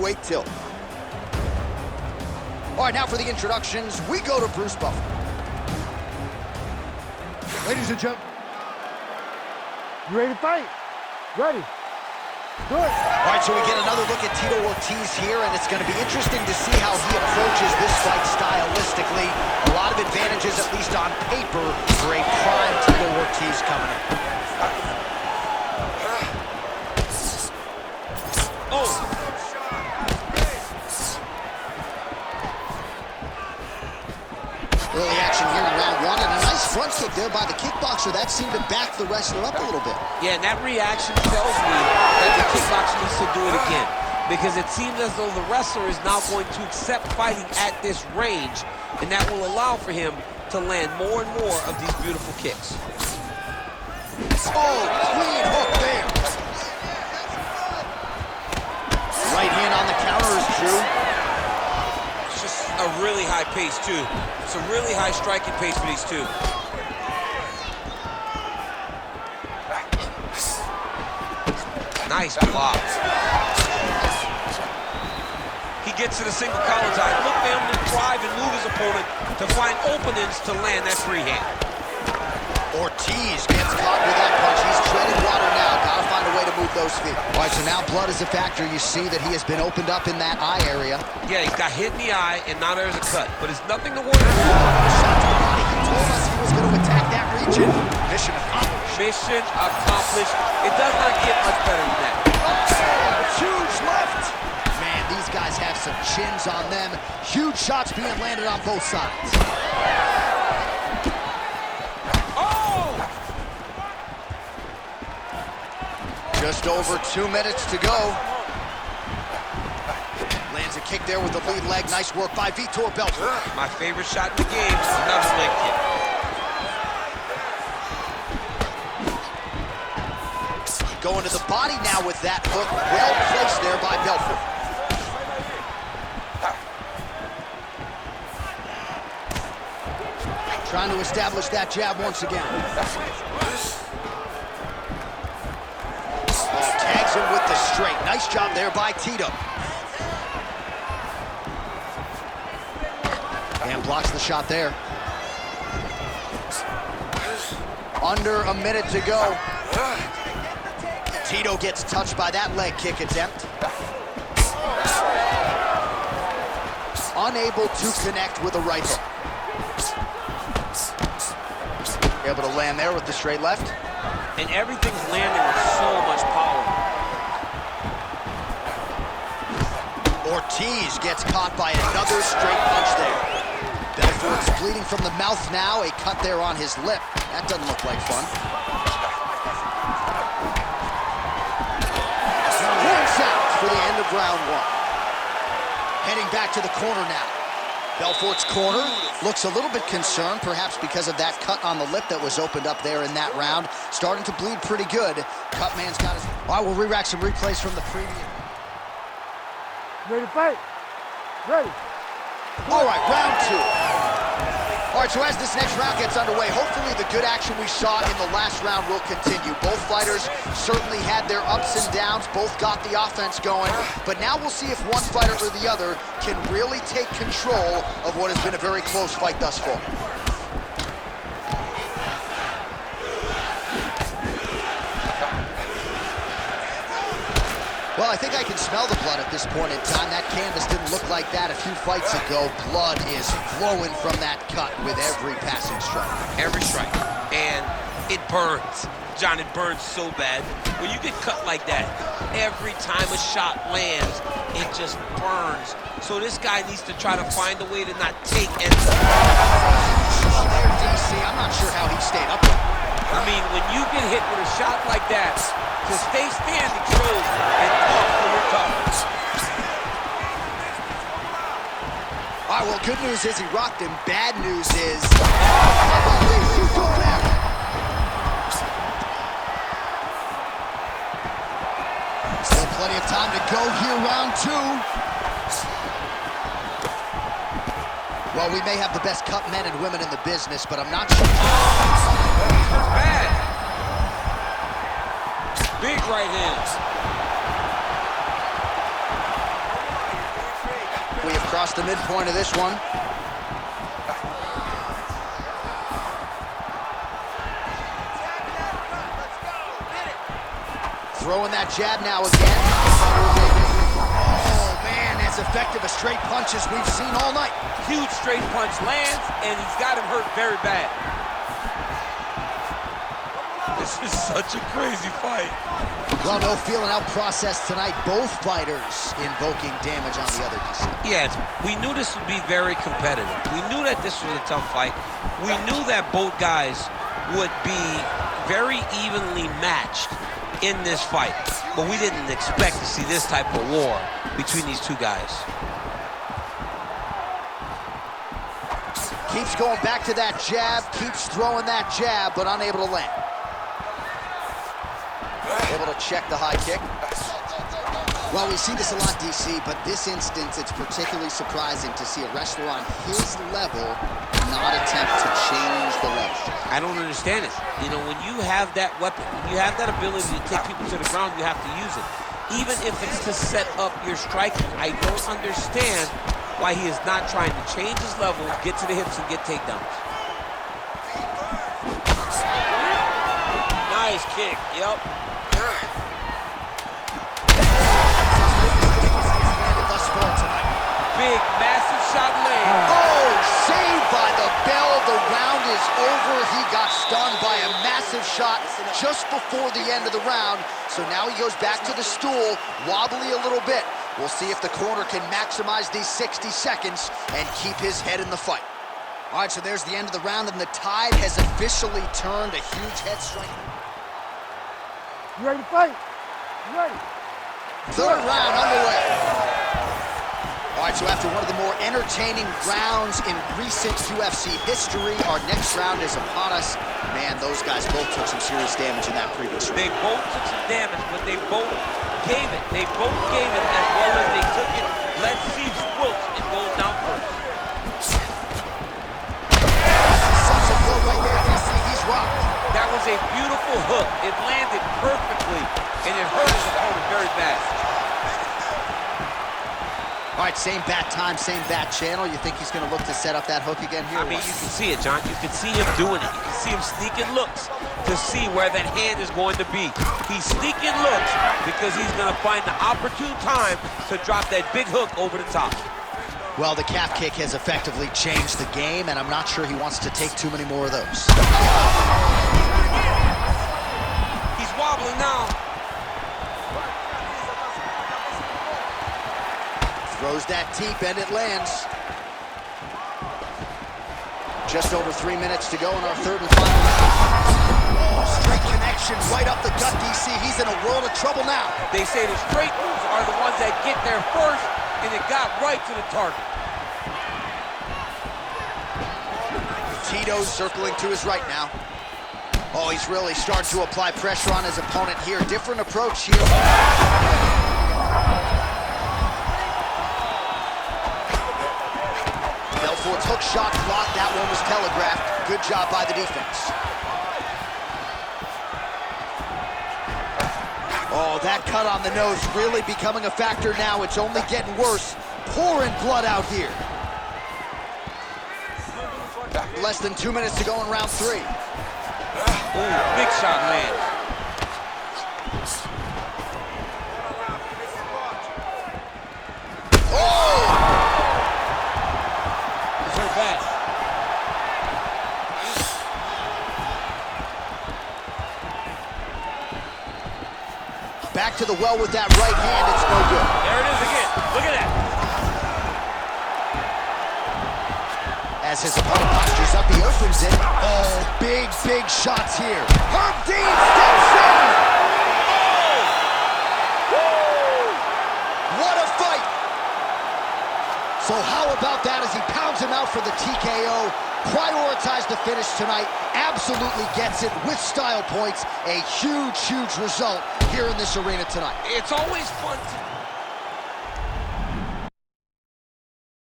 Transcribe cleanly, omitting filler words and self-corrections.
bodyweight tilt. All right, now for the introductions, we go to Bruce Buffer. Ladies and gentlemen, you ready to fight? Ready. Good. All right, so we get another look at Tito Ortiz here, and it's going to be interesting to see how he approaches this fight stylistically. A lot of advantages, at least on paper, for a prime Tito Ortiz coming in. Oh! Early action here in round one, and a nice front kick there by the kickboxer. That seemed to back the wrestler up a little bit. Yeah, and that reaction tells me that the kickboxer needs to do it again, because it seems as though the wrestler is now going to accept fighting at this range, and that will allow for him to land more and more of these beautiful kicks. Oh, clean hook there. Right hand on the counter is true. It's just a really high pace, too. It's a really high striking pace for these two. Nice block. He gets to the single collar tie. Look for him to drive and move his opponent to find openings to land that free hand. Ortiz gets caught with that punch. He's treading water now. Gotta find a way to move those feet. All right, so now blood is a factor. You see that he has been opened up in that eye area. Yeah, he's got hit in the eye, and now there's a cut. But it's nothing to worry about. Shot to the body. He told us he was going to attack that region. Mission accomplished. Mission accomplished. It does not get much better than that. Oh, huge left. Man, these guys have some chins on them. Huge shots being landed on both sides. Just over 2 minutes to go. Lands a kick there with the lead leg. Nice work by Vitor Belfort. My favorite shot in the game is another leg kick. Going to the body now with that hook. Well placed there by Belfort. Trying to establish that jab once again. Tags him with the straight. Nice job there by Tito. And blocks the shot there. Under a minute to go. Tito gets touched by that leg kick attempt. Unable to connect with a right hook. Able to land there with the straight left. And everything's landing with so much power. Ortiz gets caught by another straight punch there. Belfort's bleeding from the mouth now. A cut there on his lip. That doesn't look like fun. Points out for the end of round one. Heading back to the corner now. Belfort's corner looks a little bit concerned, perhaps because of that cut on the lip that was opened up there in that round. Starting to bleed pretty good. Cutman's got his... All right, we'll re-rack some replays from the previous. Ready to fight? Ready. All right, round two. All right, so as this next round gets underway, hopefully the good action we saw in the last round will continue. Both fighters certainly had their ups and downs. Both got the offense going. But now we'll see if one fighter or the other can really take control of what has been a very close fight thus far. Well, I think I can smell the blood at this point in time. That canvas didn't look like that a few fights ago. Blood is flowing from that cut with every passing strike. Every strike. And it burns. John, it burns so bad. When you get cut like that, every time a shot lands, it just burns. So this guy needs to try to find a way to not take and... There, DC, I'm not sure how he stayed up there. I mean, when you get hit with a shot like that, to stay standing shows and tough for your toughness. All right, well, good news is he rocked him. Bad news is... Still plenty of time to go here, round two. Well, we may have the best cut men and women in the business, but I'm not sure... Bad. Big right hands. across the midpoint of this one. Throwing that jab now again. Oh, man, as effective a straight punch as we've seen all night. Huge straight punch lands, and he's got him hurt very bad. This is such a crazy fight. Well, no feeling out process tonight. Both fighters invoking damage on the other. Yes, we knew this would be very competitive. We knew that this was a tough fight. We knew that both guys would be very evenly matched in this fight, but we didn't expect to see this type of war between these two guys. Keeps going back to that jab, keeps throwing that jab, but unable to land. Able to check the high kick. Well, we see this a lot, DC, but this instance, it's particularly surprising to see a wrestler on his level not attempt to change the level. I don't understand it. You know, when you have that weapon, when you have that ability to take people to the ground, you have to use it. Even if it's to set up your striking, I don't understand why he is not trying to change his level, get to the hips, and get takedowns. Nice kick, yep. Big, massive shot lands. Oh, saved by the bell. The round is over. He got stunned by a massive shot just before the end of the round. So now he goes back to the stool, wobbly a little bit. We'll see if the corner can maximize these 60 seconds and keep his head in the fight. All right, so there's the end of the round, and the tide has officially turned. A huge head strike. You ready to fight? You ready? Third round underway. All right, so after one of the more entertaining rounds in recent UFC history, our next round is upon us. Man, those guys both took some serious damage in that previous round. They both took some damage, but they both gave it. They both gave it as well as they took it. Let's see Wilkes and goes down first. Such a blow right there, DC. He's rocked. That was a beautiful hook. It landed perfectly, and it hurt his opponent very bad. All right, same bat time, same bat channel. You think he's going to look to set up that hook again here? I mean, you can see it, John. You can see him doing it. You can see him sneaking looks to see where that hand is going to be. He's sneaking looks because he's going to find the opportune time to drop that big hook over the top. Well, the calf kick has effectively changed the game, and I'm not sure he wants to take too many more of those. He's wobbling now. Throws that deep, and it lands. Just over 3 minutes to go in our third and final round. Oh, straight connection right up the gut, DC. He's in a world of trouble now. They say the straight moves are the ones that get there first, and it got right to the target. Tito's circling to his right now. Oh, he's really starting to apply pressure on his opponent here. Different approach here. Belfort's hook shot blocked. That one was telegraphed. Good job by the defense. Oh, that cut on the nose really becoming a factor now. It's only getting worse. Pouring blood out here. Less than 2 minutes to go in round 3. Ooh, big shot lands. Oh! It's her back. Back to the well with that right hand. It's no good. There it is again. Look at that. As his opponent postures up, he opens it. Oh, big, big shots here. Herb Dean steps in. Oh! Woo! What a fight. So how about that as he pounds him out for the TKO? Prioritized the finish tonight. Absolutely gets it with style points. A huge, huge result here in this arena tonight. It's always fun to